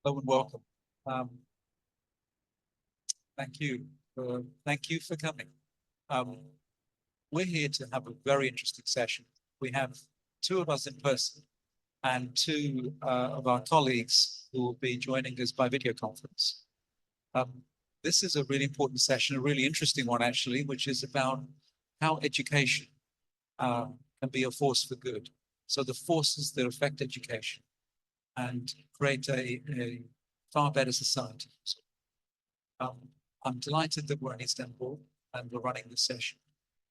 Hello and welcome. Thank you for coming. We're here to have a very interesting session. We have two of us in person and two of our colleagues who will be joining us by video conference. This is a really important session, a really interesting one actually, which is about how education can be a force for good. So the forces that affect education and create a far better society. I'm delighted that we're in Istanbul and we're running this session.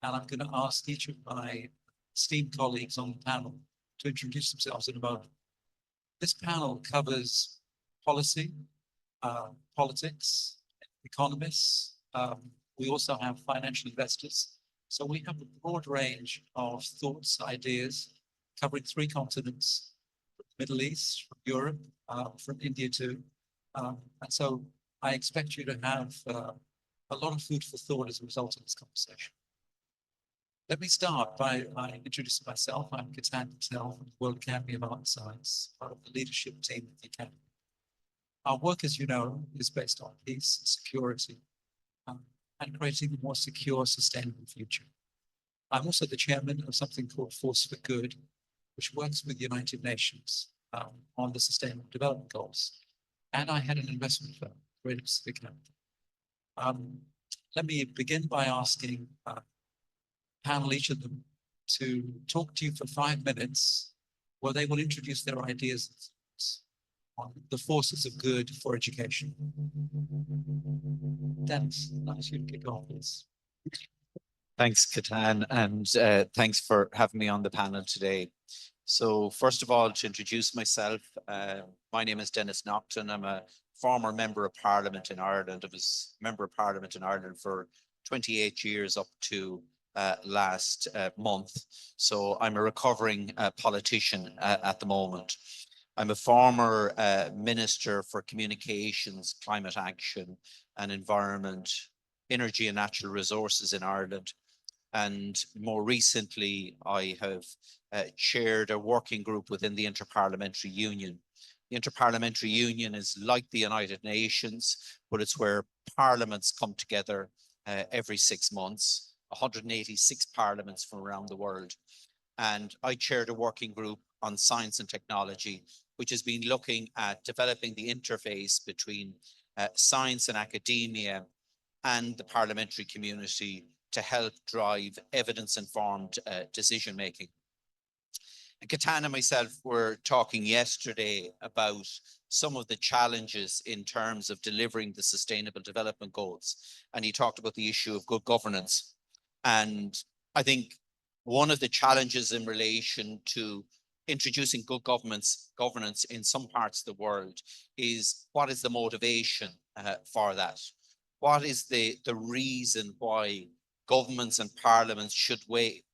And I'm going to ask each of my esteemed colleagues on the panel to introduce themselves in a moment. This panel covers policy, politics, economists. We also have financial investors. So we have a broad range of thoughts, ideas, covering 3 continents, from the Middle East, from Europe, from India too. And so I expect you to have a lot of food for thought as a result of this conversation. Let me start by introducing myself. I'm Ketan from the World Academy of Art and Science, part of the leadership team at the Academy. Our work, as you know, is based on peace and security and creating a more secure, sustainable future. I'm also the chairman of something called Force for Good, which works with the United Nations on the Sustainable Development Goals. And I had an investment firm, Greater Pacific Capital. Let me begin by asking panel, each of them, to talk to you for 5 minutes, where they will introduce their ideas on the forces of good for education. Denis, I'd like you to kick off, please. Thanks, Ketan, and thanks for having me on the panel today. So first of all, to introduce myself, my name is Denis NAUGHTEN. I'm a former Member of Parliament in Ireland. I was Member of Parliament in Ireland for 28 years up to last month. So I'm a recovering politician at the moment. I'm a former Minister for Communications, Climate Action and Environment, Energy and Natural Resources in Ireland. And more recently, I have chaired a working group within the Inter-Parliamentary Union. The Inter-Parliamentary Union is like the United Nations, but it's where parliaments come together every 6 months, 186 parliaments from around the world. And I chaired a working group on science and technology, which has been looking at developing the interface between science and academia and the parliamentary community to help drive evidence-informed decision-making. And Ketan and myself were talking yesterday about some of the challenges in terms of delivering the Sustainable Development Goals. And he talked about the issue of good governance. And I think one of the challenges in relation to introducing good governance in some parts of the world is, what is the motivation for that? What is the reason why governments and parliaments should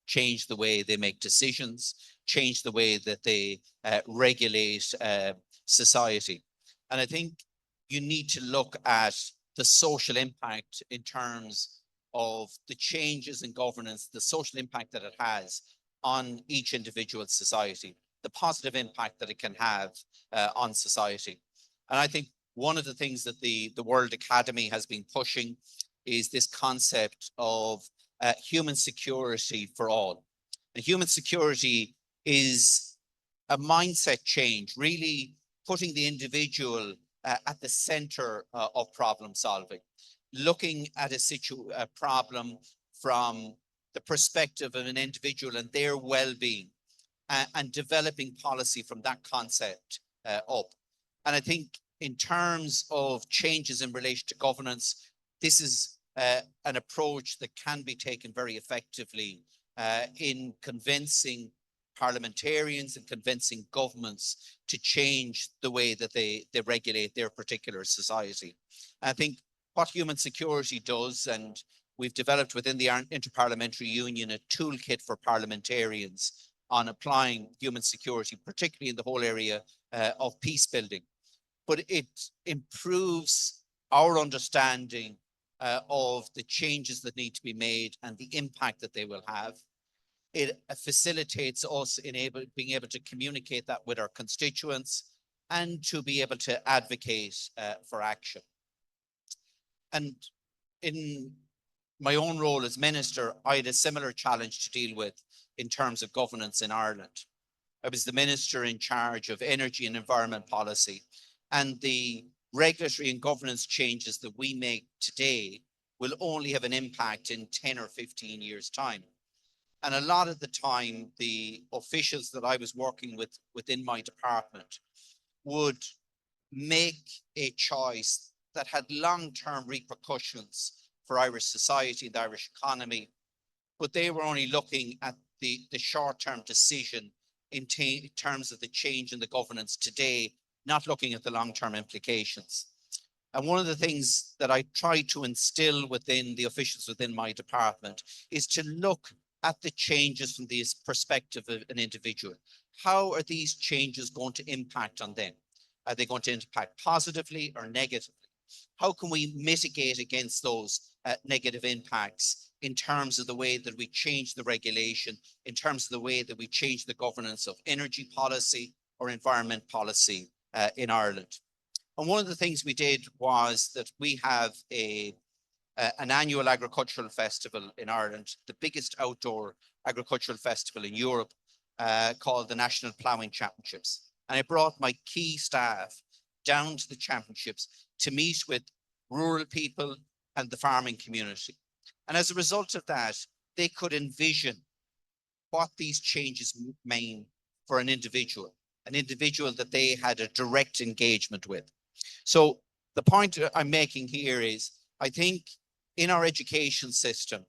change the way they make decisions, change the way that they regulate society? And I think you need to look at the social impact in terms of the changes in governance, the social impact that it has on each individual society, the positive impact that it can have on society. And I think one of the things that the World Academy has been pushing is this concept of human security for all. And human security is a mindset change, really putting the individual at the center of problem solving, looking at a problem from the perspective of an individual and their well-being, and developing policy from that concept up. And I think in terms of changes in relation to governance, this is an approach that can be taken very effectively in convincing parliamentarians and convincing governments to change the way that they regulate their particular society. I think what human security does, and we've developed within the Inter-Parliamentary Union a toolkit for parliamentarians on applying human security, particularly in the whole area of peace building. But it improves our understanding of the changes that need to be made and the impact that they will have. It facilitates us in being able to communicate that with our constituents, and to be able to advocate for action. And in my own role as minister, I had a similar challenge to deal with in terms of governance in Ireland. I was the minister in charge of energy and environment policy, and the regulatory and governance changes that we make today will only have an impact in 10 or 15 years' time. And a lot of the time, the officials that I was working with within my department would make a choice that had long-term repercussions for Irish society, the Irish economy, but they were only looking at the short-term decision in terms of the change in the governance today, not looking at the long-term implications. And one of the things that I try to instill within the officials within my department is to look at the changes from the perspective of an individual. How are these changes going to impact on them? Are they going to impact positively or negatively? How can we mitigate against those negative impacts in terms of the way that we change the regulation, in terms of the way that we change the governance of energy policy or environment policy in Ireland? And one of the things we did was that we have an annual agricultural festival in Ireland, the biggest outdoor agricultural festival in Europe, called the National Ploughing Championships. And I brought my key staff down to the championships to meet with rural people and the farming community. And as a result of that, they could envision what these changes mean for an individual that they had a direct engagement with. So the point I'm making here is, I think in our education system,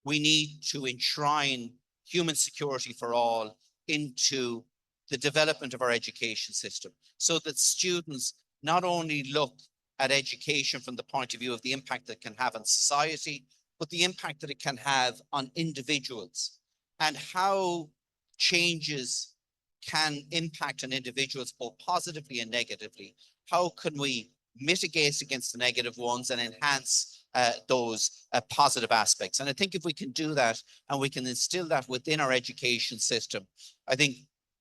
we need to enshrine human security for all into the development of our education system, so that students not only look at education from the point of view of the impact that it can have on society, but the impact that it can have on individuals, and how changes can impact on individuals both positively and negatively. How can we mitigate against the negative ones and enhance those positive aspects? And I think if we can do that and we can instill that within our education system, I think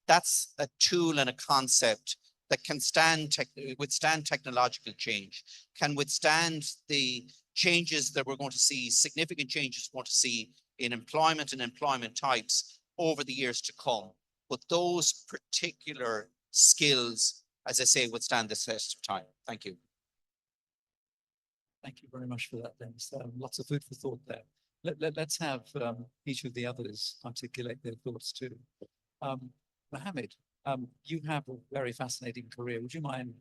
that's a tool and a concept that can withstand technological change, can withstand the changes that we're going to see, significant changes we're going to see in employment and employment types over the years to come. But those particular skills, as I say, withstand the test of time. Thank you. Thank you very much for that, Denis. Lots of food for thought there. Let's have each of the others articulate their thoughts too. Mohammed, you have a very fascinating career. Would you mind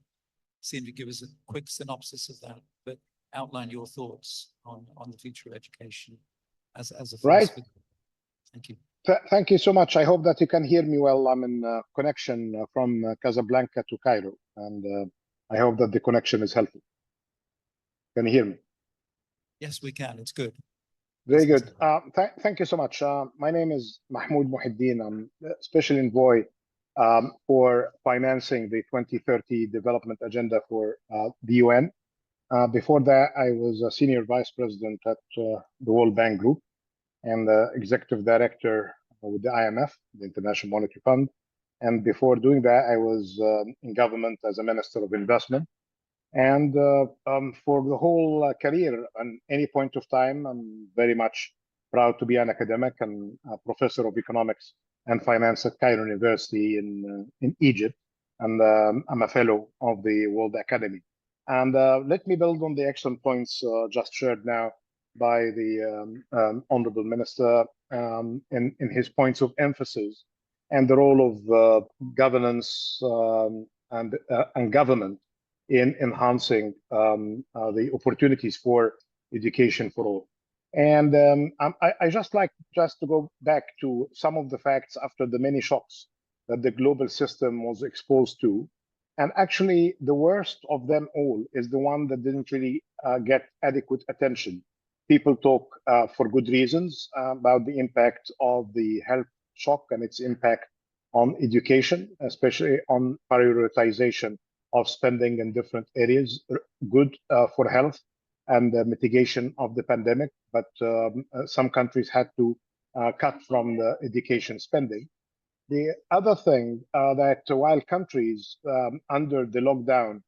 seeming to give us a quick synopsis of that, but outline your thoughts on the future of education as a first? Right. Thank you. Thank you so much. I hope that you can hear me well. I'm in connection from Casablanca to Cairo, and I hope that the connection is helpful. Can you hear me? Yes, we can. It's good. Very good. Thank you so much. My name is Mahmoud MOHIELDIN. I'm Special Envoy for financing the 2030 Development Agenda for the UN. Before that, I was a Senior Vice President at the World Bank Group and Executive Director with the IMF, the International Monetary Fund. And before doing that, I was in government as a Minister of Investment. And for the whole career, and any point of time, I'm very much proud to be an academic and a professor of economics and finance at Cairo University in Egypt. And I'm a fellow of the World Academy. And let me build on the excellent points just shared now by the Honorable Minister in his points of emphasis and the role of governance and government in enhancing the opportunities for education for all. And I just like to go back to some of the facts after the many shocks that the global system was exposed to. And actually, the worst of them all is the one that didn't really get adequate attention. People talk for good reasons about the impact of the health shock and its impact on education, especially on prioritization of spending in different areas, good for health and the mitigation of the pandemic. But some countries had to cut from the education spending. The other thing that while countries under the lockdown,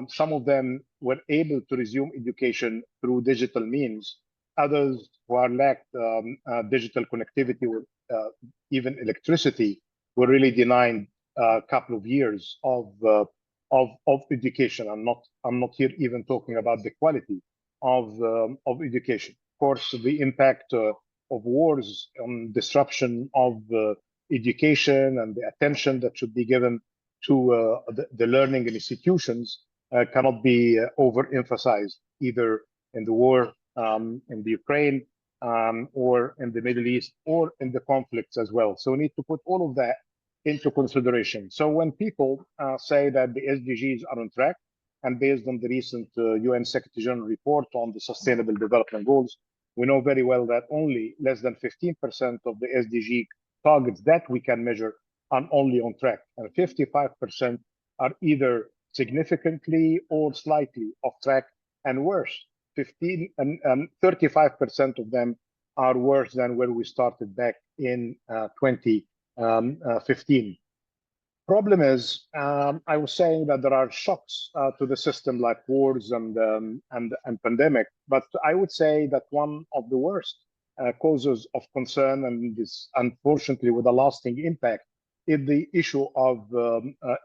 some of them were able to resume education through digital means. Others who are lacked digital connectivity or even electricity were really denied a couple of years of education. I'm not here even talking about the quality of education. Of course, the impact of wars on disruption of education and the attention that should be given to the learning institutions cannot be overemphasized, either in the war in the Ukraine or in the Middle East or in the conflicts as well. So we need to put all of that into consideration. So when people say that the SDGs are on track, and based on the recent UN Secretary General report on the Sustainable Development Goals, we know very well that only less than 15% of the SDG targets that we can measure are only on track, and 55% are either significantly or slightly off track, and worse, 35% of them are worse than where we started back in 2015. Problem is, I was saying that there are shocks to the system like wars and pandemic, but I would say that one of the worst causes of concern, and this unfortunately with a lasting impact, is the issue of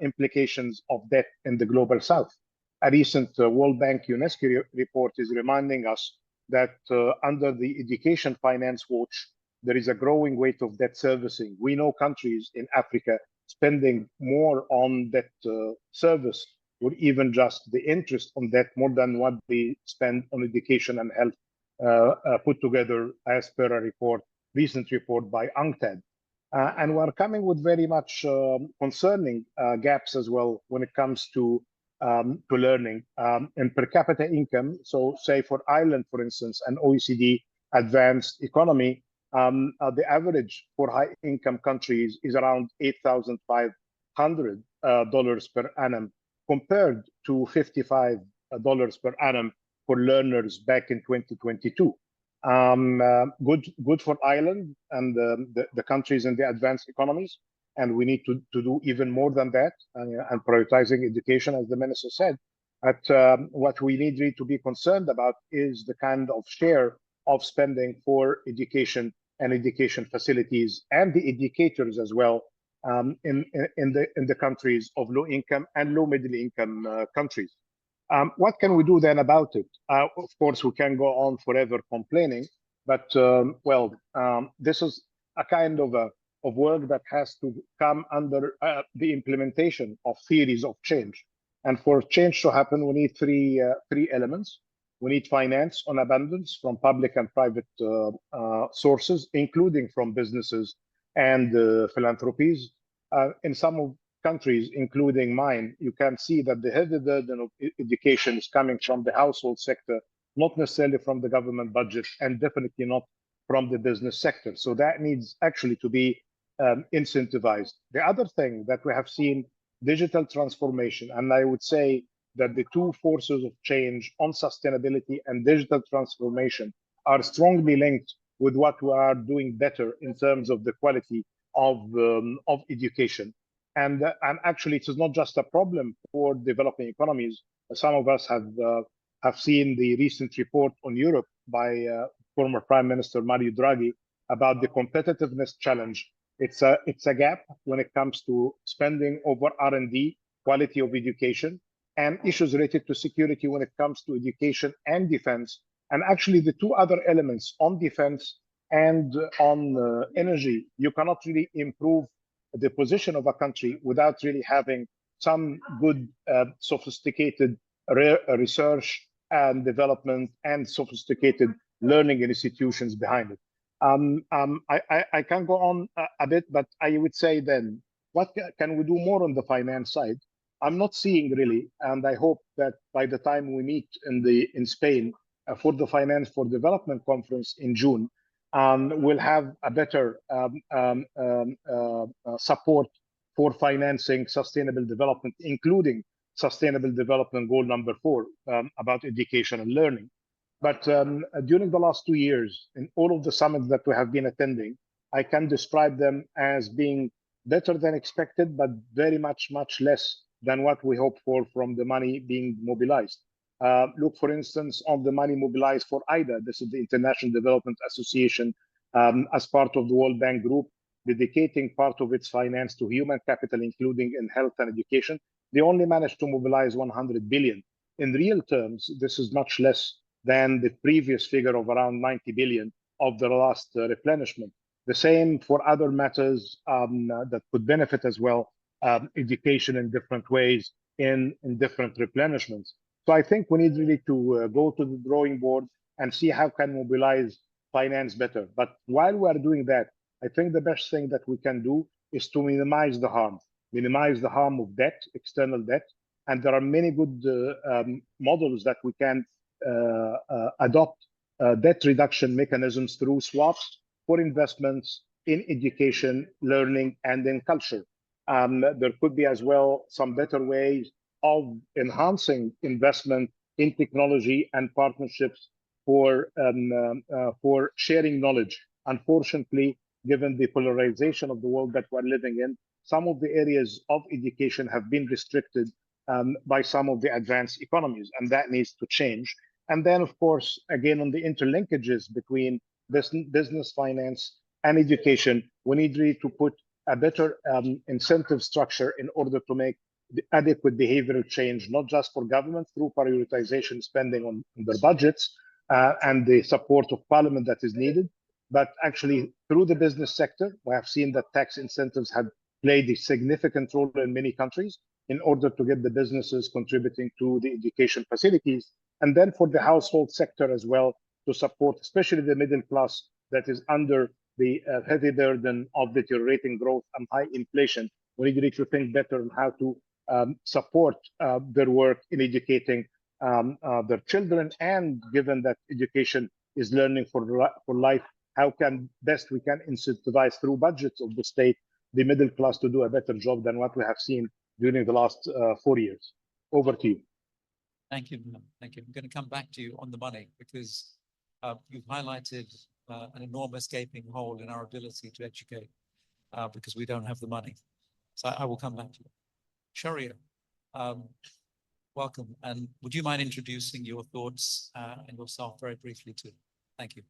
implications of debt in the global south. A recent World Bank UNESCO report is reminding us that under the education finance watch, there is a growing weight of debt servicing. We know countries in Africa spending more on debt service, or even just the interest on debt, more than what they spend on education and health put together, as per a recent report by UNCTAD. And we're coming with very much concerning gaps as well when it comes to learning in per capita income. So say for Ireland, for instance, an OECD advanced economy, the average for high income countries is around $8,500 per annum, compared to $55 per annum for learners back in 2022. Good for Ireland and the countries in the advanced economies, and we need to do even more than that, and prioritizing education, as the minister said. But what we need really to be concerned about is the kind of share of spending for education and education facilities, and the educators as well, in the countries of low income and low middle income countries. What can we do then about it? Of course, we can go on forever complaining, but this is a kind of work that has to come under the implementation of theories of change. And for change to happen, we need three elements. We need finance on abundance from public and private sources, including from businesses and philanthropies. In some countries, including mine, you can see that the heavy burden of education is coming from the household sector, not necessarily from the government budget, and definitely not from the business sector. So that needs actually to be incentivized. The other thing that we have seen, digital transformation, and I would say that the two forces of change on sustainability and digital transformation are strongly linked with what we are doing better in terms of the quality of education. And actually, it is not just a problem for developing economies. Some of us have seen the recent report on Europe by former Prime Minister Mario Draghi about the competitiveness challenge. It's a gap when it comes to spending over R&D, quality of education, and issues related to security when it comes to education and defense. And actually, the two other elements on defense and on energy, you cannot really improve the position of a country without really having some good, sophisticated research and development and sophisticated learning institutions behind it. I can go on a bit, but I would say then, what can we do more on the finance side? I'm not seeing really, and I hope that by the time we meet in Spain for the Finance for Development conference in June, we'll have a better support for financing sustainable development, including Sustainable Development Goal number 4 about education and learning. But during the last 2 years, in all of the summits that we have been attending, I can describe them as being better than expected, but very much less than what we hoped for from the money being mobilized. Look, for instance, on the money mobilized for IDA. This is the International Development Association, as part of the World Bank Group, dedicating part of its finance to human capital, including in health and education. They only managed to mobilize 100 billion. In real terms, this is much less than the previous figure of around 90 billion of the last replenishment. The same for other matters that could benefit as well, education in different ways in different replenishments. So I think we need really to go to the drawing board and see how can mobilize finance better. But while we are doing that, I think the best thing that we can do is to minimize the harm of debt, external debt. And there are many good models that we can adopt debt reduction mechanisms through swaps for investments in education, learning, and in culture. There could be as well some better ways of enhancing investment in technology and partnerships for sharing knowledge. Unfortunately, given the polarization of the world that we're living in, some of the areas of education have been restricted by some of the advanced economies, and that needs to change. And then, of course, again, on the interlinkages between business, finance, and education, we need really to put a better incentive structure in order to make the adequate behavioral change, not just for government through prioritization spending on their budgets and the support of parliament that is needed, but actually through the business sector. We have seen that tax incentives have played a significant role in many countries in order to get the businesses contributing to the education facilities. And then for the household sector as well, to support especially the middle class that is under the heavy burden of deteriorating growth and high inflation. We need to think better on how to support their work in educating their children. And given that education is learning for life, how can best we can incentivize through budgets of the state the middle class to do a better job than what we have seen during the last 4 years. Over to you. Thank you. Thank you. I'm going to come back to you on the money because you've highlighted an enormous gaping hole in our ability to educate because we don't have the money. So I will come back to you. Shaurya, welcome. And would you mind introducing your thoughts and yourself very briefly too? Thank you.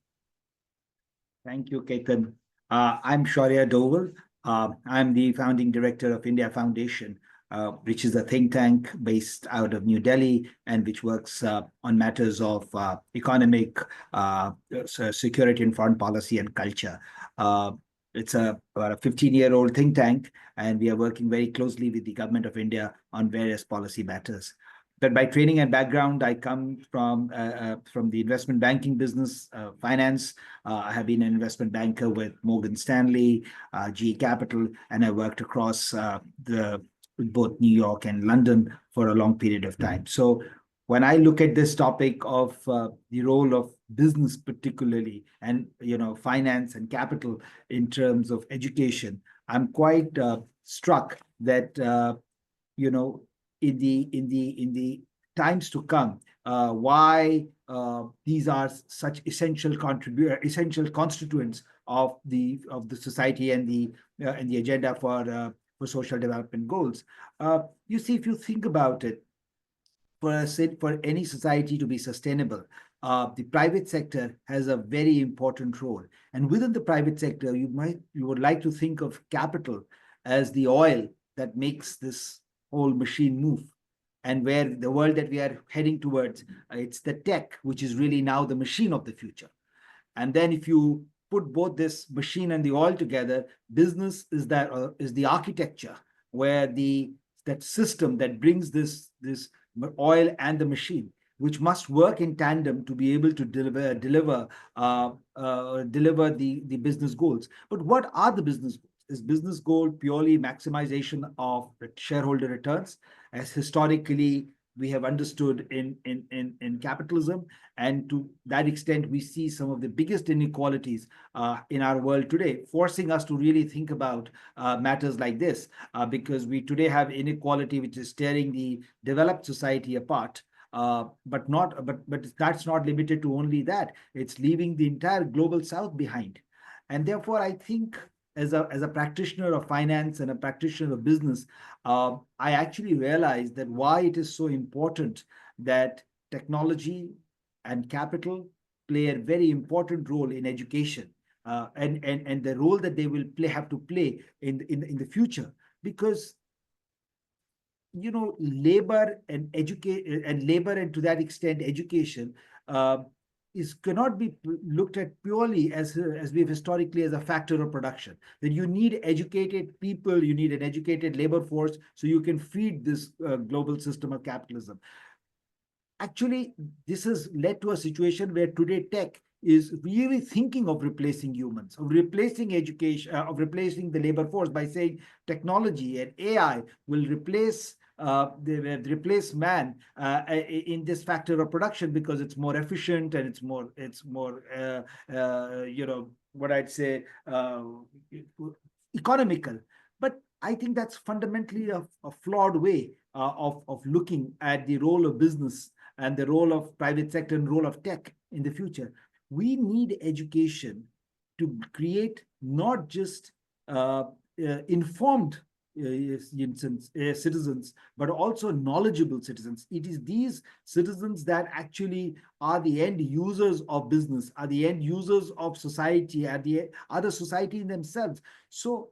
Thank you, Ketan. I'm Shaurya DOVAL. I'm the founding director of India Foundation, which is a think tank based out of New Delhi and which works on matters of economic security and foreign policy and culture. It's about a 15-year-old think tank, and we are working very closely with the government of India on various policy matters. But by training and background, I come from the investment banking business, finance. I have been an investment banker with Morgan Stanley, GE Capital, and I worked across both New York and London for a long period of time. So when I look at this topic of the role of business particularly, and finance and capital in terms of education, I'm quite struck that in the times to come, why these are such essential constituents of the society and the agenda for social development goals. You see, if you think about it, for any society to be sustainable, the private sector has a very important role. And within the private sector, you would like to think of capital as the oil that makes this whole machine move. And where the world that we are heading towards, it's the tech, which is really now the machine of the future. And then if you put both this machine and the oil together, business is the architecture where that system that brings this oil and the machine, which must work in tandem to be able to deliver the business goals. But what are the business goals? Is business goal purely maximization of shareholder returns, as historically we have understood in capitalism? And to that extent, we see some of the biggest inequalities in our world today, forcing us to really think about matters like this, because we today have inequality which is tearing the developed society apart. But that's not limited to only that. It's leaving the entire global south behind. And therefore, I think as a practitioner of finance and a practitioner of business, I actually realized that why it is so important that technology and capital play a very important role in education, and the role that they will have to play in the future. Because labor and to that extent education cannot be looked at purely as we've historically as a factor of production. That you need educated people, you need an educated labor force, so you can feed this global system of capitalism. Actually, this has led to a situation where today tech is really thinking of replacing humans, of replacing education, of replacing the labor force by saying technology and AI will replace man in this factor of production, because it's more efficient and it's more what I'd say economical. But I think that's fundamentally a flawed way of looking at the role of business and the role of private sector and role of tech in the future. We need education to create not just informed citizens, but also knowledgeable citizens. It is these citizens that actually are the end users of business, are the end users of society, are the society in themselves. So,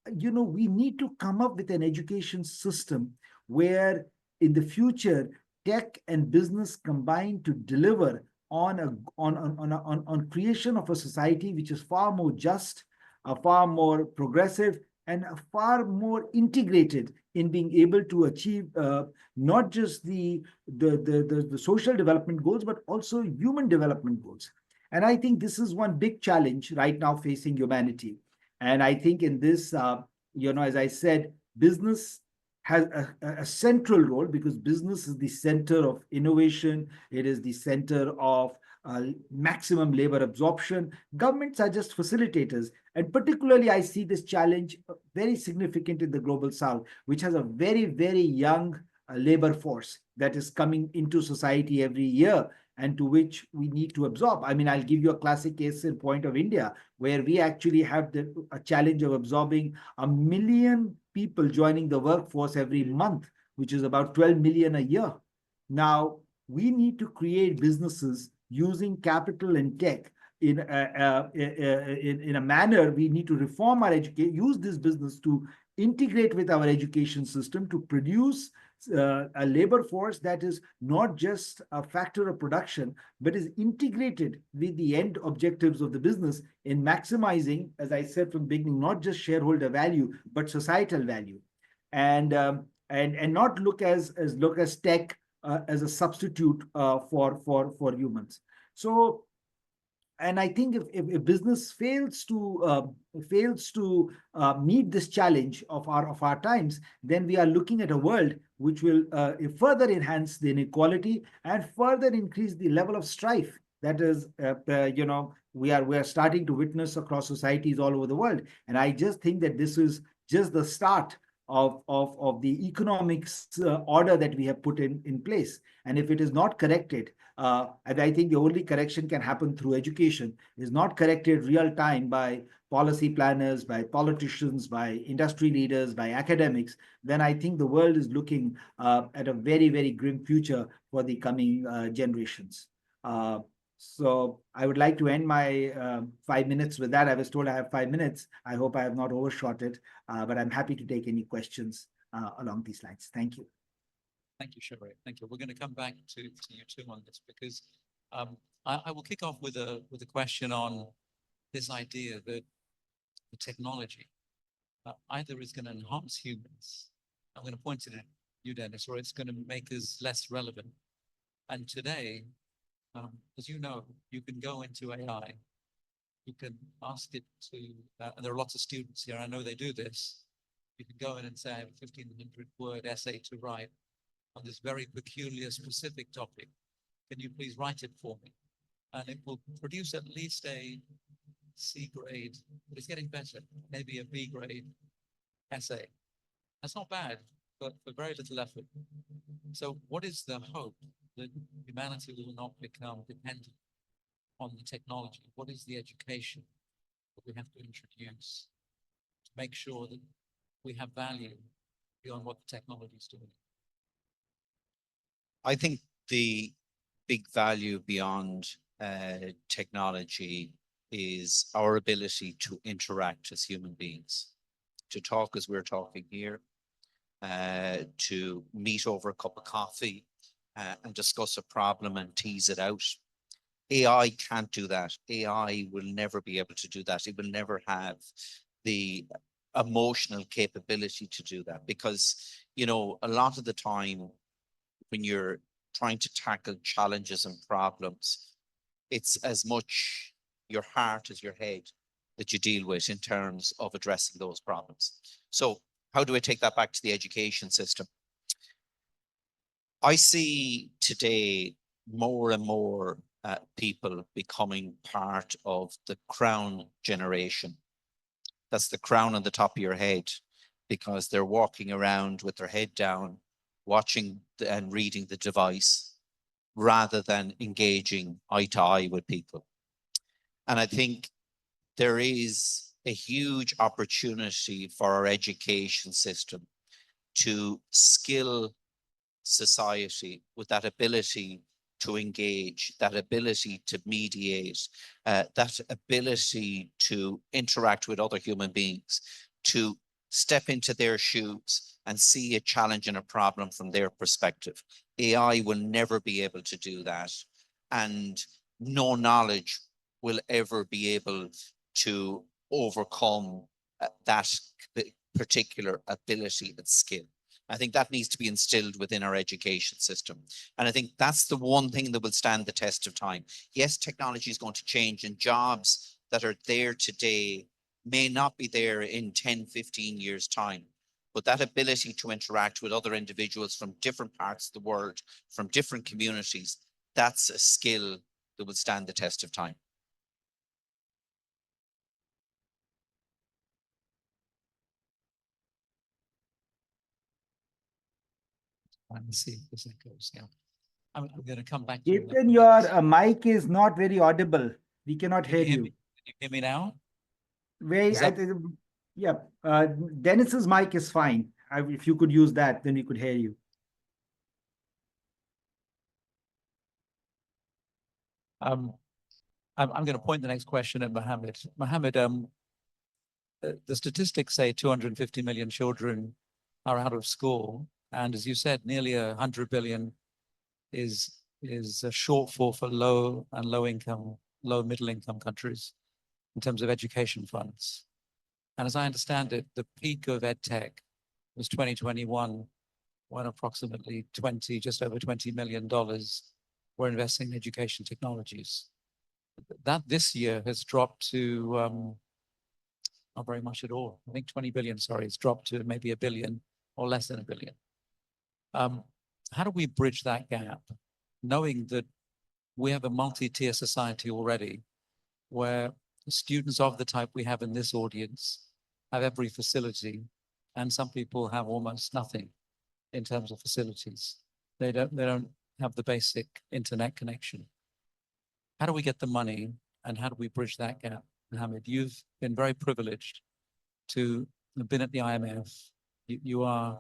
we need to come up with an education system where in the future, tech and business combine to deliver on creation of a society which is far more just, far more progressive, and far more integrated in being able to achieve not just the social development goals, but also human development goals. And I think this is one big challenge right now facing humanity. And I think in this, as I said, business has a central role, because business is the center of innovation. It is the center of maximum labor absorption. Governments are just facilitators. And particularly, I see this challenge very significant in the global south, which has a very, very young labor force that is coming into society every year, and to which we need to absorb. I mean, I'll give you a classic case in point of India, where we actually have a challenge of absorbing 1 million people joining the workforce every month, which is about 12 million a year. Now, we need to create businesses using capital and tech in a manner. We need to reform our education, use this business to integrate with our education system to produce a labor force that is not just a factor of production, but is integrated with the end objectives of the business in maximizing, as I said from the beginning, not just shareholder value, but societal value, and not look as tech as a substitute for humans. So, and I think if business fails to meet this challenge of our times, then we are looking at a world which will further enhance the inequality and further increase the level of strife that is we are starting to witness across societies all over the world. And I just think that this is just the start of the economics order that we have put in place. And if it is not corrected, and I think the only correction can happen through education, is not corrected real time by policy planners, by politicians, by industry leaders, by academics, then I think the world is looking at a very, very grim future for the coming generations. So I would like to end my 5 minutes with that. I was told I have 5 minutes. I hope I have not overshot it, but I'm happy to take any questions along these lines. Thank you. Thank you, Shaurya. Thank you. We're going to come back to you too on this, because I will kick off with a question on this idea that the technology either is going to enhance humans. I'm going to point it at you, Denis, or it's going to make us less relevant. And today, as you know, you can go into AI, you can ask it to, and there are lots of students here, I know they do this. You can go in and say, I have a 1,500-word essay to write on this very peculiar, specific topic. Can you please write it for me? And it will produce at least a C grade, but it's getting better, maybe a B grade essay. That's not bad, but for very little effort. So what is the hope that humanity will not become dependent on the technology? What is the education that we have to introduce to make sure that we have value beyond what the technology is doing? I think the big value beyond technology is our ability to interact as human beings, to talk as we're talking here, to meet over a cup of coffee and discuss a problem and tease it out. AI can't do that. AI will never be able to do that. It will never have the emotional capability to do that because, you know, a lot of the time when you're trying to tackle challenges and problems, it's as much your heart as your head that you deal with in terms of addressing those problems. So how do I take that back to the education system? I see today more and more people becoming part of the crown generation. That's the crown on the top of your head because they're walking around with their head down, watching and reading the device rather than engaging eye to eye with people. And I think there is a huge opportunity for our education system to skill society with that ability to engage, that ability to mediate, that ability to interact with other human beings, to step into their shoes and see a challenge and a problem from their perspective. AI will never be able to do that. And no knowledge will ever be able to overcome that particular ability and skill. I think that needs to be instilled within our education system. And I think that's the one thing that will stand the test of time. Yes, technology is going to change and jobs that are there today may not be there in 10, 15 years' time. But that ability to interact with other individuals from different parts of the world, from different communities, that's a skill that will stand the test of time. And see if this echoes. Yeah, I'm going to come back to you. Ketan, your mic is not very audible. We cannot hear you. Can you hear me now? Yeah, Denis's mic is fine. If you could use that, then we could hear you. I'm going to point the next question at Mohammed. Mohammed, the statistics say 250 million children are out of school. And as you said, nearly 100 billion is a shortfall for low and low income, low middle income countries in terms of education funds. And as I understand it, the peak of EdTech was 2021, when approximately just over $20 million were investing in education technologies. That this year has dropped to not very much at all. I think 20 billion, sorry, it's dropped to maybe $1 billion or less than $1 billion. How do we bridge that gap, knowing that we have a multi-tier society already, where students of the type we have in this audience have every facility, and some people have almost nothing in terms of facilities. They don't have the basic internet connection. How do we get the money, and how do we bridge that gap? Mohammed, you've been very privileged to have been at the IMF. You are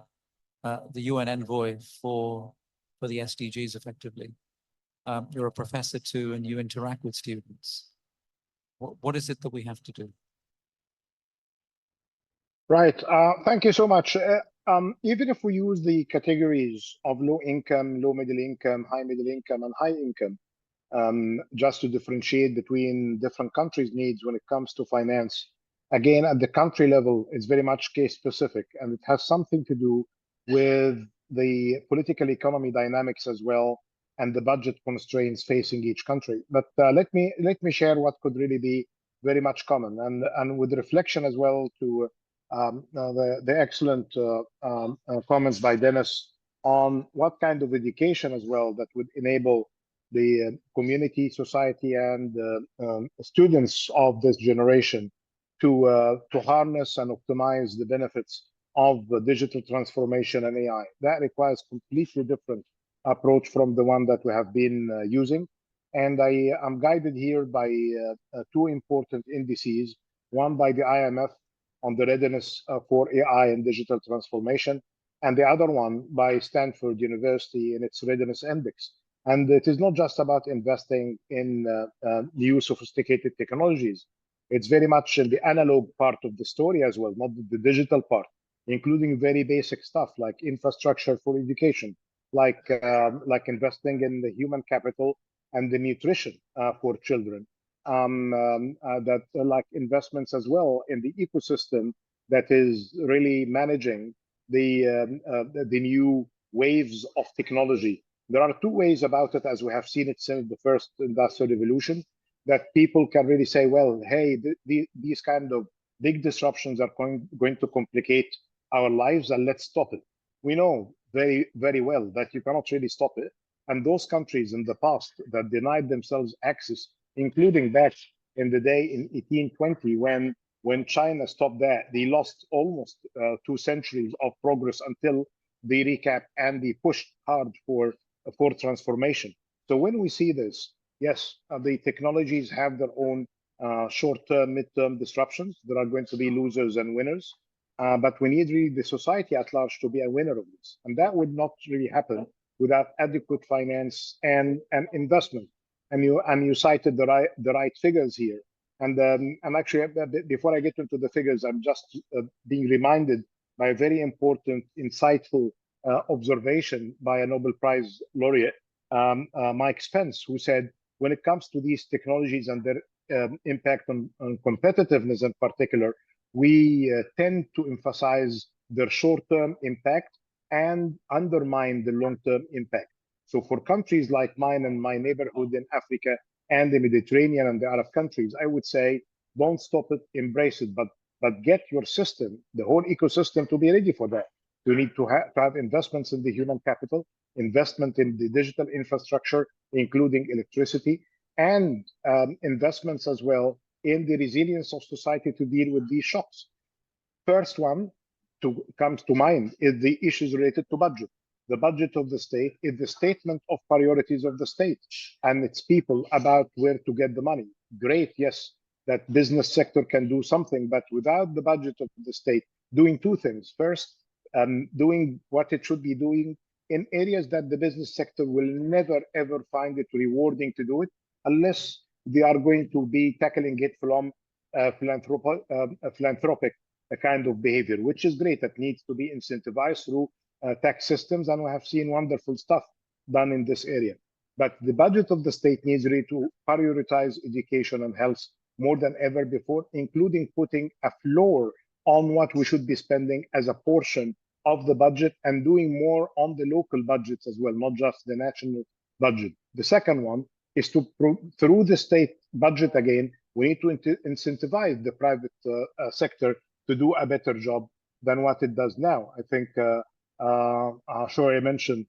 the UN Envoy for the SDGs, effectively. You're a professor too, and you interact with students. What is it that we have to do? Right. Thank you so much. Even if we use the categories of low income, low middle income, high middle income, and high income, just to differentiate between different countries' needs when it comes to finance, again, at the country level, it's very much case specific, and it has something to do with the political economy dynamics as well, and the budget constraints facing each country. But let me share what could really be very much common, and with reflection as well to the excellent comments by Denis on what kind of education as well that would enable the community, society, and students of this generation to harness and optimize the benefits of the digital transformation and AI. That requires completely different approach from the one that we have been using. And I am guided here by two important indices. one by the IMF on the readiness for AI and digital transformation, and the other one by Stanford University in its readiness index. And it is not just about investing in new sophisticated technologies. It's very much in the analog part of the story as well, not the digital part, including very basic stuff like infrastructure for education, like investing in the human capital and the nutrition for children. That like investments as well in the ecosystem that is really managing the new waves of technology. There are two ways about it, as we have seen it since the first industrial revolution, that people can really say, well, hey, these kind of big disruptions are going to complicate our lives, and let's stop it. We know very, very well that you cannot really stop it. And those countries in the past that denied themselves access, including back in the day in 1820, when China stopped that, they lost almost 2 centuries of progress until they recap and they pushed hard for transformation. So when we see this, yes, the technologies have their own short-term, mid-term disruptions. There are going to be losers and winners, but we need really the society at large to be a winner of this. And that would not really happen without adequate finance and investment. And you cited the right figures here. And actually, before I get into the figures, I'm just being reminded by a very important, insightful observation by a Nobel Prize laureate, Mike Spence, who said, when it comes to these technologies and their impact on competitiveness in particular, we tend to emphasize their short-term impact and undermine the long-term impact. So for countries like mine and my neighborhood in Africa and the Mediterranean and the Arab countries, I would say, don't stop it, embrace it, but get your system, the whole ecosystem, to be ready for that. You need to have investments in the human capital, investment in the digital infrastructure, including electricity, and investments as well in the resilience of society to deal with these shocks. First one comes to mind is the issues related to budget. The budget of the state is the statement of priorities of the state and its people about where to get the money. Great, yes, that business sector can do something, but without the budget of the state doing two things. First, doing what it should be doing in areas that the business sector will never, ever find it rewarding to do it, unless they are going to be tackling it from philanthropic kind of behavior, which is great. That needs to be incentivized through tax systems, and we have seen wonderful stuff done in this area. But the budget of the state needs really to prioritize education and health more than ever before, including putting a floor on what we should be spending as a portion of the budget and doing more on the local budgets as well, not just the national budget. The second one is to, through the state budget again, we need to incentivize the private sector to do a better job than what it does now. I think Shaurya mentioned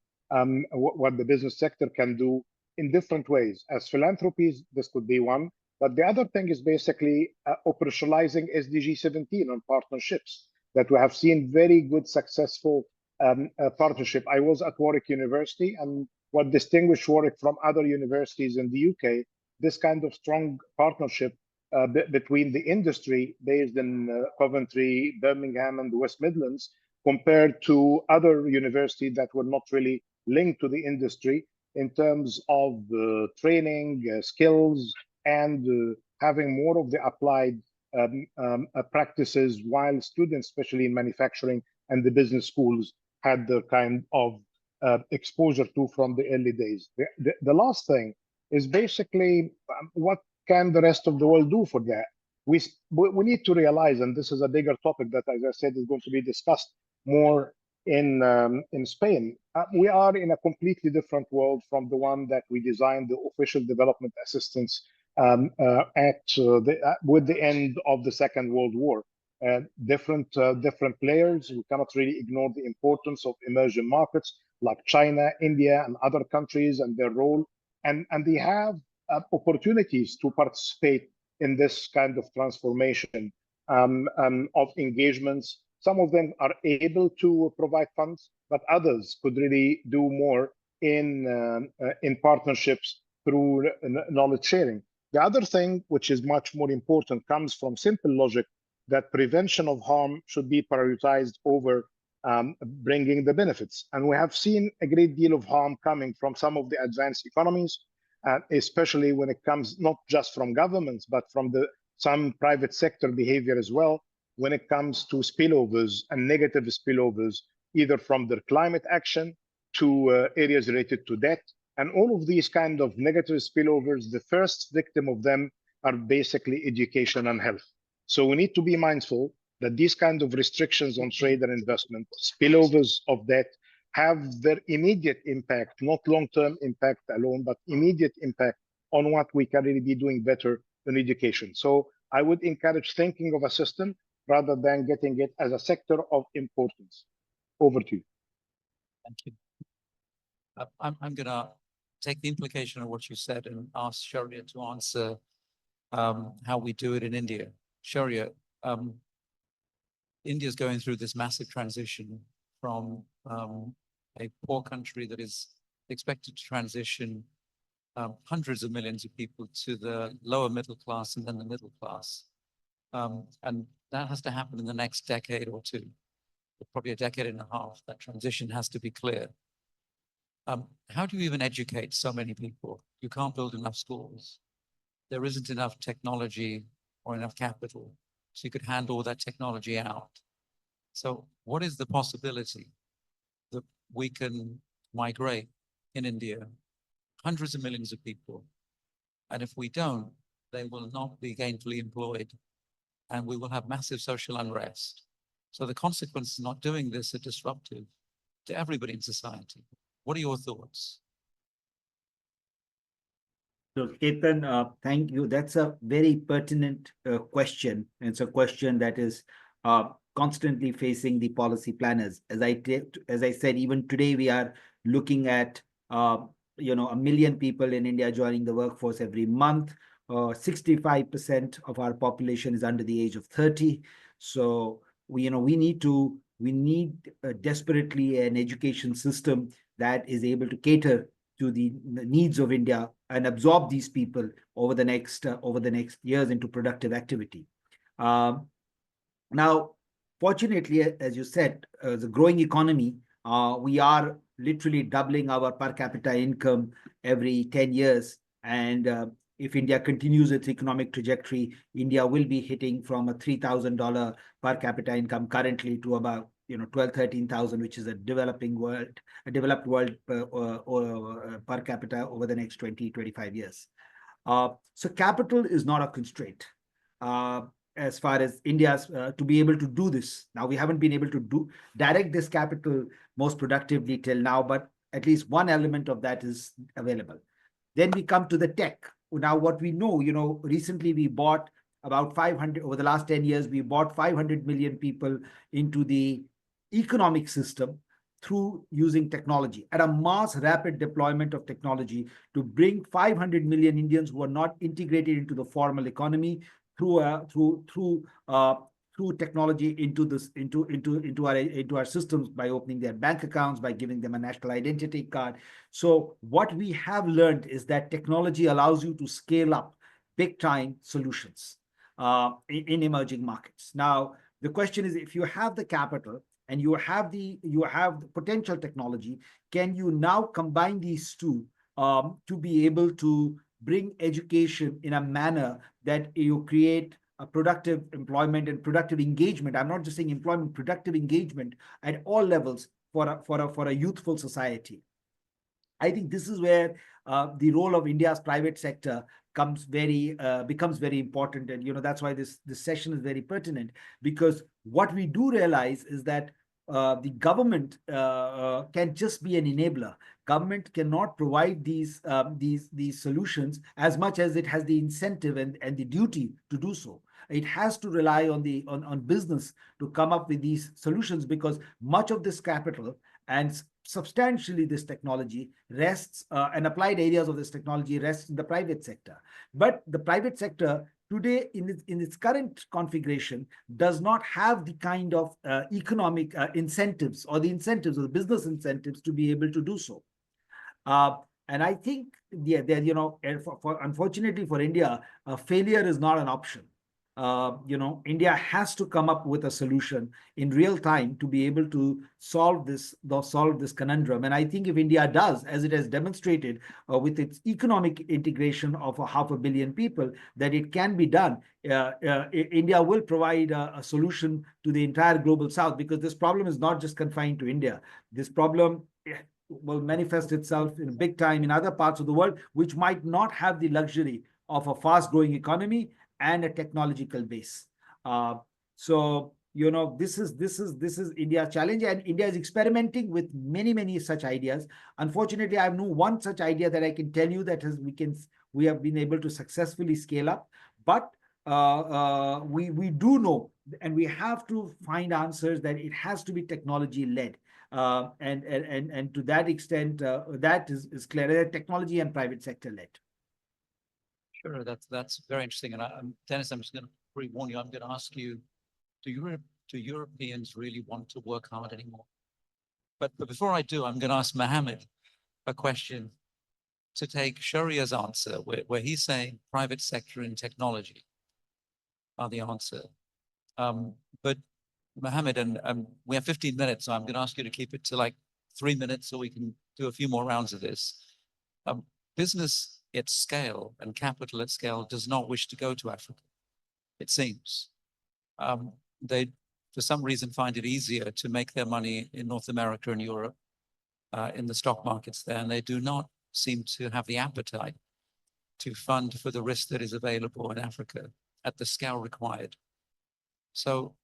what the business sector can do in different ways. As philanthropies, this could be one. But the other thing is basically operationalizing SDG 17 on partnerships that we have seen very good, successful partnership. I was at Warwick University, and what distinguished Warwick from other universities in the UK, this kind of strong partnership between the industry based in Coventry, Birmingham, and the West Midlands, compared to other universities that were not really linked to the industry in terms of training, skills, and having more of the applied practices, while students, especially in manufacturing and the business schools, had the kind of exposure to from the early days. The last thing is basically what can the rest of the world do for that? We need to realize, and this is a bigger topic that, as I said, is going to be discussed more in Spain. We are in a completely different world from the one that we designed the official development assistance with the end of the Second World War. Different players. We cannot really ignore the importance of emerging markets like China, India, and other countries and their role. And they have opportunities to participate in this kind of transformation of engagements. Some of them are able to provide funds, but others could really do more in partnerships through knowledge sharing. The other thing, which is much more important, comes from simple logic that prevention of harm should be prioritized over bringing the benefits. And we have seen a great deal of harm coming from some of the advanced economies, especially when it comes not just from governments, but from some private sector behavior as well, when it comes to spillovers and negative spillovers, either from their climate action to areas related to debt. And all of these kind of negative spillovers, the first victim of them are basically education and health. So we need to be mindful that these kind of restrictions on trade and investment, spillovers of debt, have their immediate impact, not long-term impact alone, but immediate impact on what we can really be doing better in education. So I would encourage thinking of a system rather than getting it as a sector of importance. Over to you. Thank you. I'm going to take the implication of what you said and ask Shaurya to answer how we do it in India. Shaurya, India is going through this massive transition from a poor country that is expected to transition hundreds of millions of people to the lower middle class and then the middle class. And that has to happen in the next decade or two, probably a decade and a half. That transition has to be clear. How do you even educate so many people? You can't build enough schools. There isn't enough technology or enough capital, so you could hand all that technology out. So what is the possibility that we can migrate in India hundreds of millions of people? And if we don't, they will not be gainfully employed and we will have massive social unrest. So the consequences of not doing this are disruptive to everybody in society. What are your thoughts? So, Ketan, thank you. That's a very pertinent question. It's a question that is constantly facing the policy planners. As I said, even today we are looking at 1 million people in India joining the workforce every month. 65% of our population is under the age of 30. So we need desperately an education system that is able to cater to the needs of India and absorb these people over the next years into productive activity. Now, fortunately, as you said, as a growing economy, we are literally doubling our per capita income every 10 years. And if India continues its economic trajectory, India will be hitting from a $3,000 per capita income currently to about 12,000, 13,000, which is a developed world per capita over the next 20, 25 years. So capital is not a constraint as far as India's to be able to do this. Now, we haven't been able to direct this capital most productively till now, but at least one element of that is available. Then we come to the tech. Now, what we know, recently we bought about 500, over the last 10 years, we bought 500 million people into the economic system through using technology at a mass rapid deployment of technology to bring 500 million Indians who are not integrated into the formal economy through technology into our systems by opening their bank accounts, by giving them a national identity card. So what we have learned is that technology allows you to scale up big time solutions in emerging markets. Now, the question is, if you have the capital and you have the potential technology, can you now combine these two to be able to bring education in a manner that you create a productive employment and productive engagement? I'm not just saying employment, productive engagement at all levels for a youthful society. I think this is where the role of India's private sector becomes very important, and that's why this session is very pertinent, because what we do realize is that the government can just be an enabler. Government cannot provide these solutions as much as it has the incentive and the duty to do so. It has to rely on business to come up with these solutions, because much of this capital and substantially this technology rests and applied areas of this technology rests in the private sector. But the private sector today, in its current configuration, does not have the kind of economic incentives or the business incentives to be able to do so. And I think, yeah, you know, and unfortunately for India, failure is not an option. You know, India has to come up with a solution in real time to be able to solve this conundrum. And I think if India does, as it has demonstrated with its economic integration of 500 million people, that it can be done, India will provide a solution to the entire global South, because this problem is not just confined to India. This problem will manifest itself in big time in other parts of the world, which might not have the luxury of a fast-growing economy and a technological base. So, you know, this is India's challenge, and India is experimenting with many such ideas. Unfortunately, I have no one such idea that I can tell you that we have been able to successfully scale up. But we do know, and we have to find answers, that it has to be technology led. And to that extent, that is clear, technology and private sector led. Sure, that's very interesting. And Denis, I'm just going to pre-warn you, I'm going to ask you, do Europeans really want to work hard anymore? But before I do, I'm going to ask Mohammed a question to take Shaurya's answer, where he's saying private sector and technology are the answer. But Mohammed, and we have 15 minutes, so I'm going to ask you to keep it to like 3 minutes so we can do a few more rounds of this. Business at scale and capital at scale does not wish to go to Africa, it seems. They, for some reason, find it easier to make their money in North America and Europe, in the stock markets there, and they do not seem to have the appetite to fund for the risk that is available in Africa at the scale required. So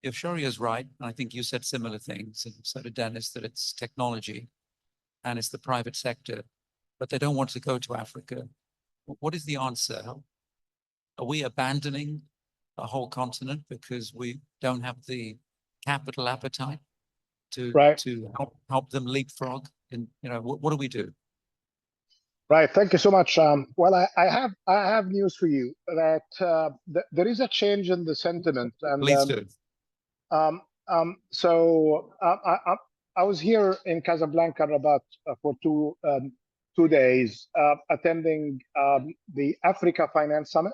if Shaurya is right, and I think you said similar things, and so did Denis, that it's technology and it's the private sector, but they don't want to go to Africa, what is the answer? Are we abandoning a whole continent because we don't have the capital appetite to help them leapfrog? And what do we do? Right. Thank you so much. Well, I have news for you that there is a change in the sentiment. And please do. So I was here in Casablanca about for two days, attending the Africa Finance Summit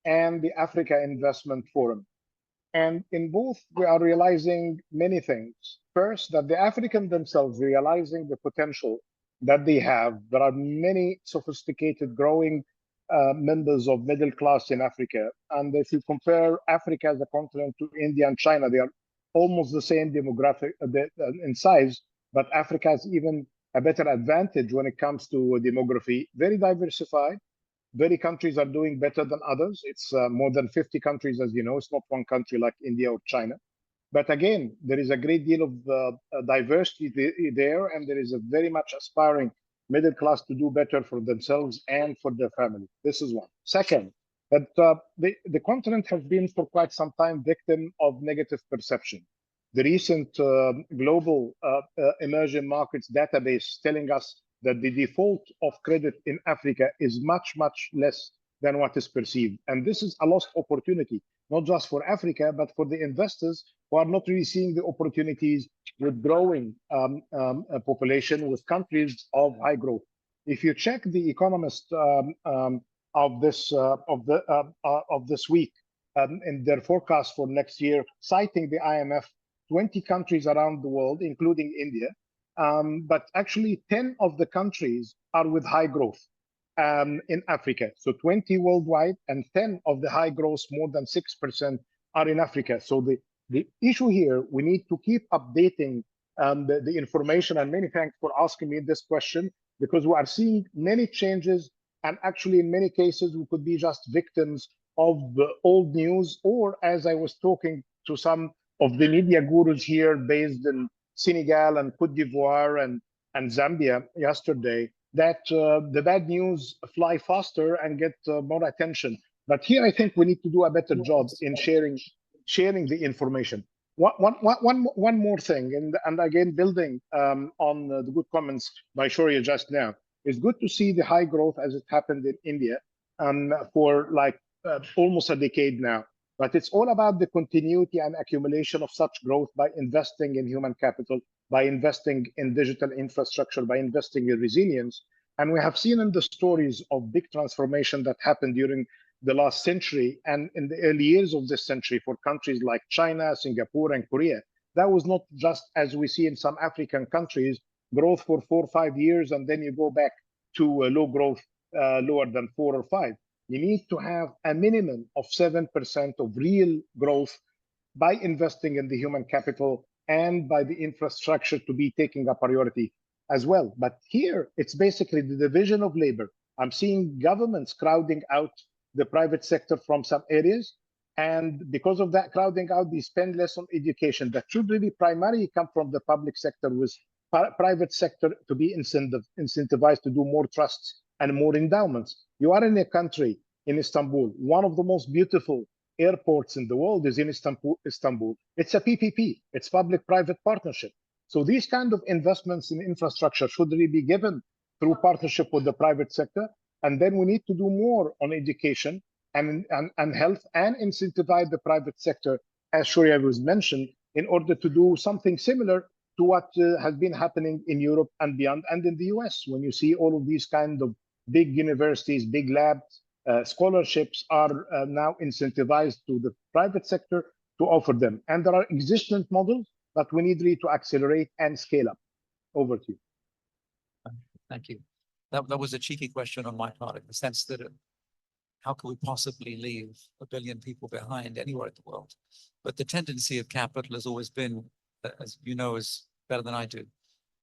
and the Africa Investment Forum. And in both, we are realizing many things. First, that the Africans themselves realizing the potential that they have. There are many sophisticated, growing members of middle class in Africa. And if you compare Africa as a continent to India and China, they are almost the same demographic in size, but Africa has even a better advantage when it comes to demography. Very diversified. Many countries are doing better than others. It's more than 50 countries, as you know. It's not one country like India or China. But again, there is a great deal of diversity there, and there is a very much aspiring middle class to do better for themselves and for their family. This is one. Second, that the continent has been for quite some time victim of negative perception. The recent global emerging markets database telling us that the default of credit in Africa is much less than what is perceived. And this is a lost opportunity, not just for Africa, but for the investors who are not really seeing the opportunities with growing population, with countries of high growth. If you check the Economist of this week in their forecast for next year, citing the IMF, 20 countries around the world, including India, but actually 10 of the countries are with high growth in Africa. So 20 worldwide, and 10 of the high growth, more than 6%, are in Africa. So the issue here, we need to keep updating the information, and many thanks for asking me this question, because we are seeing many changes, and actually in many cases we could be just victims of the old news, or as I was talking to some of the media gurus here based in Senegal and Cote d'Ivoire and Zambia yesterday, that the bad news fly faster and get more attention. But here I think we need to do a better job in sharing the information. One more thing, and again, building on the good comments by Shaurya just now, it's good to see the high growth as it happened in India for like almost a decade now. But it's all about the continuity and accumulation of such growth by investing in human capital, by investing in digital infrastructure, by investing in resilience. And we have seen in the stories of big transformation that happened during the last century and in the early years of this century for countries like China, Singapore, and Korea. That was not just as we see in some African countries, growth for 4 or 5 years, and then you go back to low growth, lower than 4 or 5. You need to have a minimum of 7% of real growth by investing in the human capital and by the infrastructure to be taking a priority as well. But here, it's basically the division of labor. I'm seeing governments crowding out the private sector from some areas. And because of that crowding out, they spend less on education. That should really primarily come from the public sector, with private sector to be incentivized to do more trusts and more endowments. You are in a country, in Istanbul, one of the most beautiful airports in the world is in Istanbul. It's a PPP, it's public-private partnership. So these kind of investments in infrastructure should really be given through partnership with the private sector. And then we need to do more on education and health, and incentivize the private sector, as Shaurya was mentioned, in order to do something similar to what has been happening in Europe and beyond, and in the US, when you see all of these kind of big universities, big labs, scholarships are now incentivized to the private sector to offer them. And there are existing models that we need really to accelerate and scale up. Over to you. Thank you. That was a cheeky question on my part, in the sense that how can we possibly leave 1 billion people behind anywhere in the world? But the tendency of capital has always been, as you know, is better than I do,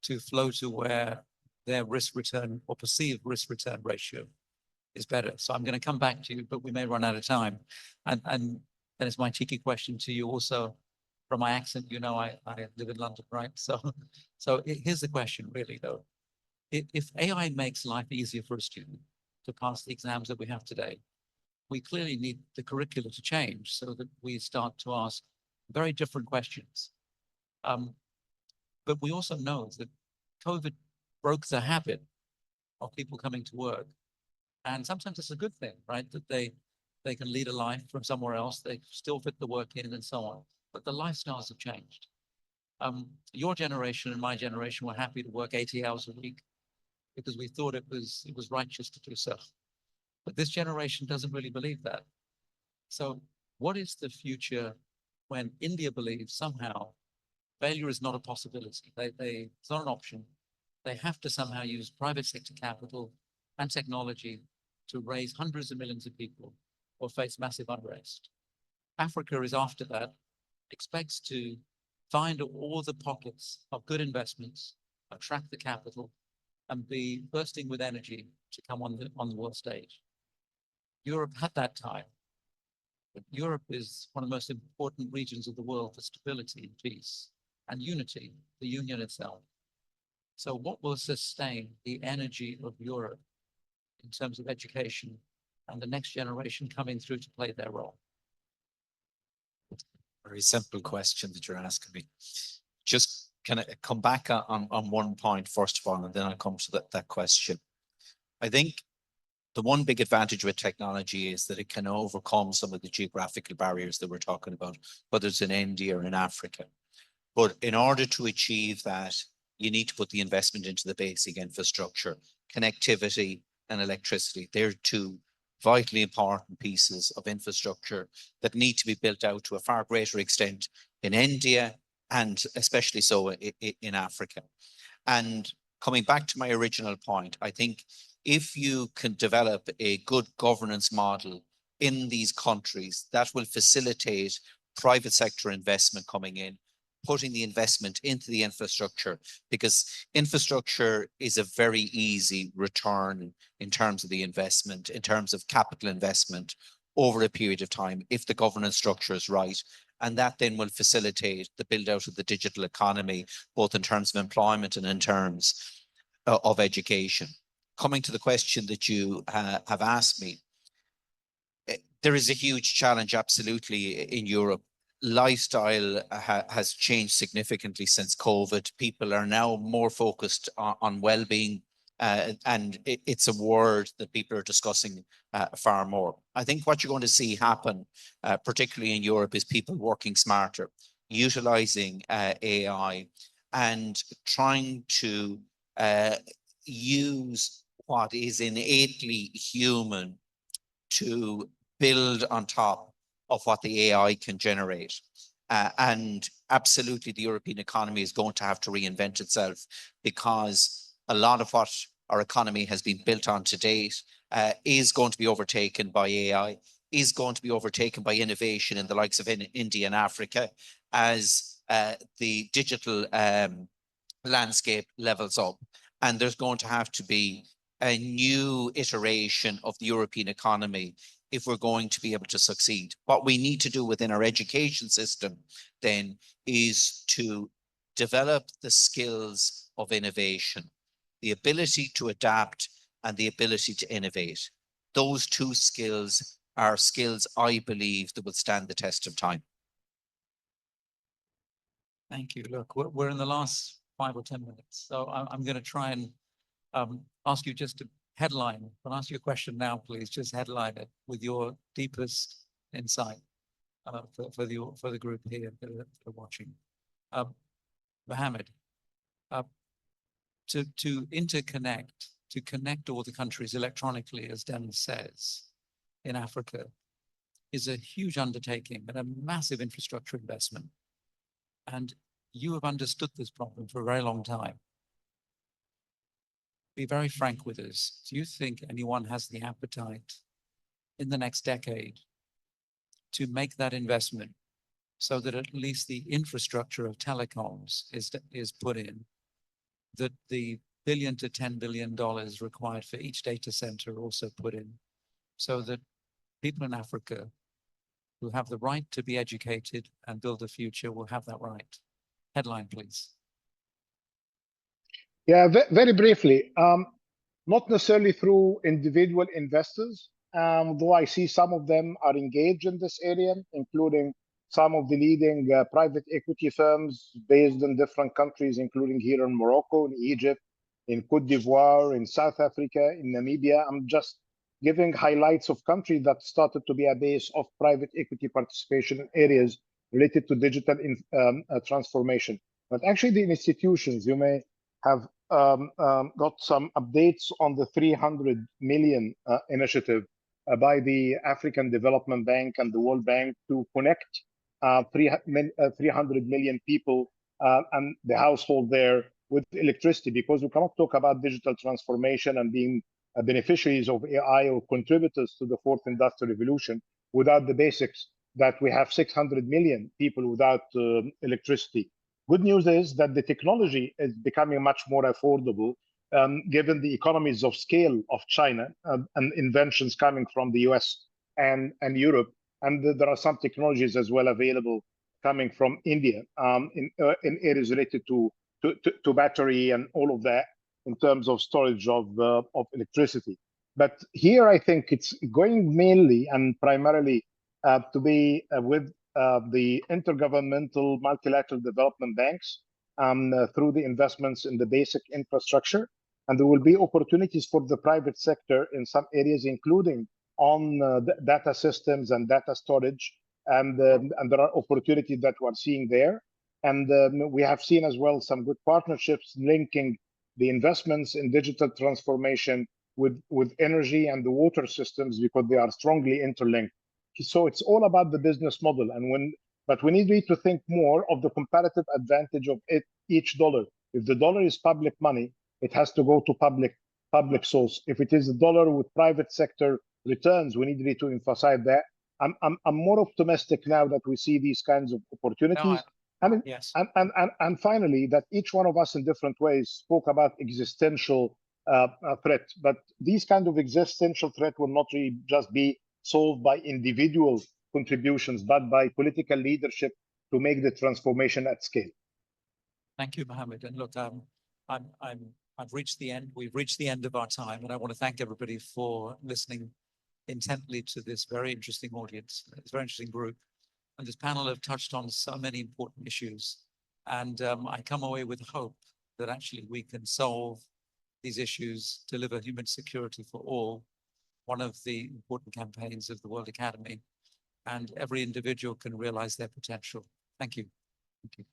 to flow to where their risk return or perceived risk return ratio is better. So I'm going to come back to you, but we may run out of time. And then it's my cheeky question to you also. From my accent, you know, I live in London, right? So here's the question really though. If AI makes life easier for a student to pass the exams that we have today, we clearly need the curricula to change so that we start to ask very different questions. But we also know that COVID broke the habit of people coming to work. And sometimes it's a good thing, right? That they can lead a life from somewhere else, they still fit the work in and so on. But the lifestyles have changed. Your generation and my generation were happy to work 80 hours a week because we thought it was righteous to do so. But this generation doesn't really believe that. So what is the future when India believes somehow failure is not a possibility? It's not an option. They have to somehow use private sector capital and technology to raise hundreds of millions of people or face massive unrest. Africa is after that, expects to find all the pockets of good investments, attract the capital, and be bursting with energy to come on the world stage. Europe had that time, but Europe is one of the most important regions of the world for stability, peace, and unity, the union itself. So what will sustain the energy of Europe in terms of education and the next generation coming through to play their role? Very simple question that you're asking me. Just can I come back on one point first of all, and then I'll come to that question. I think the one big advantage with technology is that it can overcome some of the geographical barriers that we're talking about, whether it's in India or in Africa. But in order to achieve that, you need to put the investment into the basic infrastructure, connectivity and electricity. They're two vitally important pieces of infrastructure that need to be built out to a far greater extent in India and especially so in Africa. And coming back to my original point, I think if you can develop a good governance model in these countries, that will facilitate private sector investment coming in, putting the investment into the infrastructure, because infrastructure is a very easy return in terms of the investment, in terms of capital investment over a period of time, if the governance structure is right. And that then will facilitate the build out of the digital economy, both in terms of employment and in terms of education. Coming to the question that you have asked me, there is a huge challenge absolutely in Europe. Lifestyle has changed significantly since COVID. People are now more focused on well-being, and it's a word that people are discussing far more. I think what you're going to see happen, particularly in Europe, is people working smarter, utilizing AI, and trying to use what is innately human to build on top of what the AI can generate. And absolutely, the European economy is going to have to reinvent itself, because a lot of what our economy has been built on to date is going to be overtaken by AI, is going to be overtaken by innovation in the likes of India and Africa, as the digital landscape levels up. And there's going to have to be a new iteration of the European economy if we're going to be able to succeed. What we need to do within our education system then is to develop the skills of innovation, the ability to adapt and the ability to innovate. Those two skills are skills, I believe, that will stand the test of time. Thank you. Look, we're in the last 5 or 10 minutes, so I'm going to try and ask you just to headline. I'll ask you a question now, please. Just headline it with your deepest insight for the group here that are watching. Mohammed, to interconnect, to connect all the countries electronically, as Denis says, in Africa, is a huge undertaking and a massive infrastructure investment. And you have understood this problem for a very long time. Be very frank with us. Do you think anyone has the appetite in the next decade to make that investment so that at least the infrastructure of telecoms is put in, that the $1 billion to $10 billion required for each data center are also put in, so that people in Africa who have the right to be educated and build a future will have that right? Headline, please. Yeah, very briefly, not necessarily through individual investors, though I see some of them are engaged in this area, including some of the leading private equity firms based in different countries, including here in Morocco, in Egypt, in Cote d'Ivoire, in South Africa, in Namibia. I'm just giving highlights of countries that started to be a base of private equity participation in areas related to digital transformation. But actually, the institutions, you may have got some updates on the 300 million initiative by the African Development Bank and the World Bank to connect 300 million people and the household there with electricity, because we cannot talk about digital transformation and being beneficiaries of AI or contributors to the fourth industrial revolution without the basics, that we have 600 million people without electricity. Good news is that the technology is becoming much more affordable, given the economies of scale of China and inventions coming from the US and Europe. And there are some technologies as well available coming from India in areas related to battery and all of that in terms of storage of electricity. But here I think it's going mainly and primarily to be with the intergovernmental multilateral development banks through the investments in the basic infrastructure. And there will be opportunities for the private sector in some areas, including on data systems and data storage. And there are opportunities that we're seeing there. And we have seen as well some good partnerships linking the investments in digital transformation with energy and the water systems, because they are strongly interlinked. So it's all about the business model. But we need to think more of the comparative advantage of each dollar. If the dollar is public money, it has to go to public source. If it is a dollar with private sector returns, we need to emphasize that. I'm more optimistic now that we see these kinds of opportunities. Yes. And finally, that each one of us in different ways spoke about existential threat. But these kind of existential threat will not really just be solved by individual contributions, but by political leadership to make the transformation at scale. Thank you, Mohammed. And look, I've reached the end. We've reached the end of our time, and I want to thank everybody for listening intently to this very interesting audience, this very interesting group. And this panel have touched on so many important issues. And I come away with hope that actually we can solve these issues, deliver human security for all, one of the important campaigns of the World Academy, and every individual can realize their potential. Thank you. Thank you.